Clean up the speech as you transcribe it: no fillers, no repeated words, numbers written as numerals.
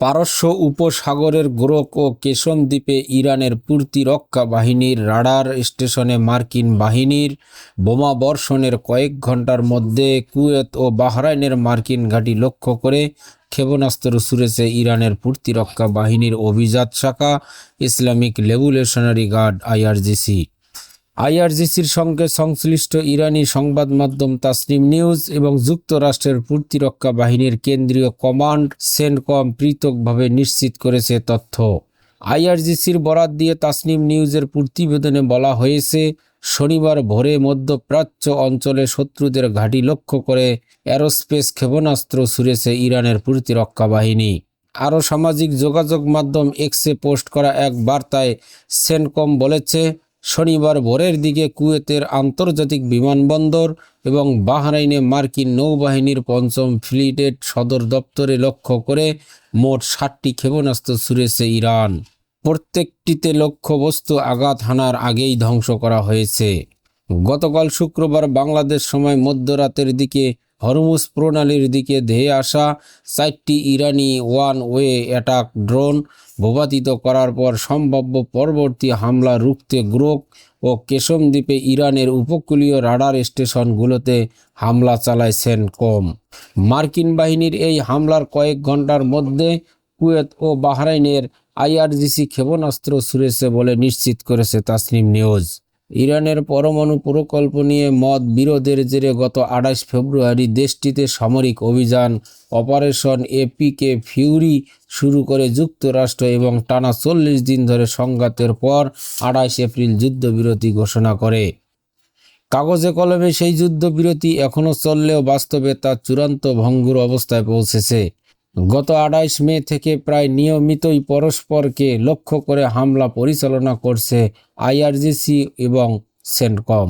পারস্য উপসাগরের গোরক ও কেশম দ্বীপে ইরানের প্রতিরক্ষা বাহিনীর রাডার স্টেশনে মার্কিন বাহিনীর বোমাবর্ষণের কয়েক ঘন্টার মধ্যে কুয়েত ও বাহরাইনের মার্কিন ঘাঁটি লক্ষ্য করে ক্ষেপণাস্ত্র ছুড়েছে ইরানের প্রতিরক্ষা বাহিনীর অভিজাত শাখা ইসলামিক রেভলিউশনারি গার্ড আইআরজিসি। আইআরজিসির সঙ্গে সংশ্লিষ্ট ইরানি সংবাদ মাধ্যম তাসনিম নিউজ এবং যুক্তরাষ্ট্রের প্রতিরক্ষা বাহিনীর কেন্দ্রীয় কমান্ড সেন্টকম পৃথকভাবে নিশ্চিত করেছে তথ্য। আইআরজিসির বরাত দিয়ে তাসনিম নিউজের প্রতিবেদনে বলা হয়েছে, শনিবার ভোরে মধ্যপ্রাচ্য অঞ্চলে শত্রুদের ঘাঁটি লক্ষ্য করে অ্যারোস্পেস ক্ষেপণাস্ত্র ছুড়েছে ইরানের প্রতিরক্ষা বাহিনী। আরও সামাজিক যোগাযোগ মাধ্যম এক্সে পোস্ট করা এক বার্তায় সেন্টকম বলেছে, শনিবার ভোরের দিকে কুয়েতের আন্তর্জাতিক বিমানবন্দর এবং বাহরাইনে মার্কিন নৌবাহিনীর ৫ম ফ্লিটের সদর দপ্তরে লক্ষ্য করে মোট ৭টি ক্ষেপণাস্ত্র ছুড়েছে ইরান। প্রত্যেকটিতে লক্ষ্যবস্তু আঘাত হানার আগেই ধ্বংস করা হয়েছে। গতকাল শুক্রবার বাংলাদেশ সময় মধ্যরাতের দিকে হরমুজ প্রণালীর দিকে ধেয়ে আসা ৪টি ইরানি ওয়ান ওয়ে অ্যাটাক ড্রোন ভূপাতিত করার পর সম্ভাব্য পরবর্তী হামলা রুখতে গোরক ও কেশম দ্বীপে ইরানের উপকূলীয় রাডার স্টেশনগুলোতে হামলা চালায় সেন্টকম। মার্কিন বাহিনীর এই হামলার কয়েক ঘন্টার মধ্যে কুয়েত ও বাহরাইনের আইআরজিসি ক্ষেপণাস্ত্র ছুড়েছে বলে নিশ্চিত করেছে তাসনিম নিউজ। ইরানের পরমাণু প্রকল্প নিয়ে মত বিরোধের জেরে গত ২৮ ফেব্রুয়ারি দেশটিতে সামরিক অভিযান অপারেশন এপিকে ফিউরি শুরু করে যুক্তরাষ্ট্র এবং টানা ৪০ দিন ধরে সংঘাতের পর ২৮ এপ্রিল যুদ্ধবিরতি ঘোষণা করে। কাগজে কলমে সেই যুদ্ধবিরতি এখনও চললেও বাস্তবে তা চূড়ান্ত ভঙ্গুর অবস্থায় পৌঁছেছে। গত ২৮ মে থেকে প্রায় নিয়মিতই পরস্পরকে লক্ষ্য করে হামলা পরিচালনা করছে আইআরজিসি এবং সেন্টকম।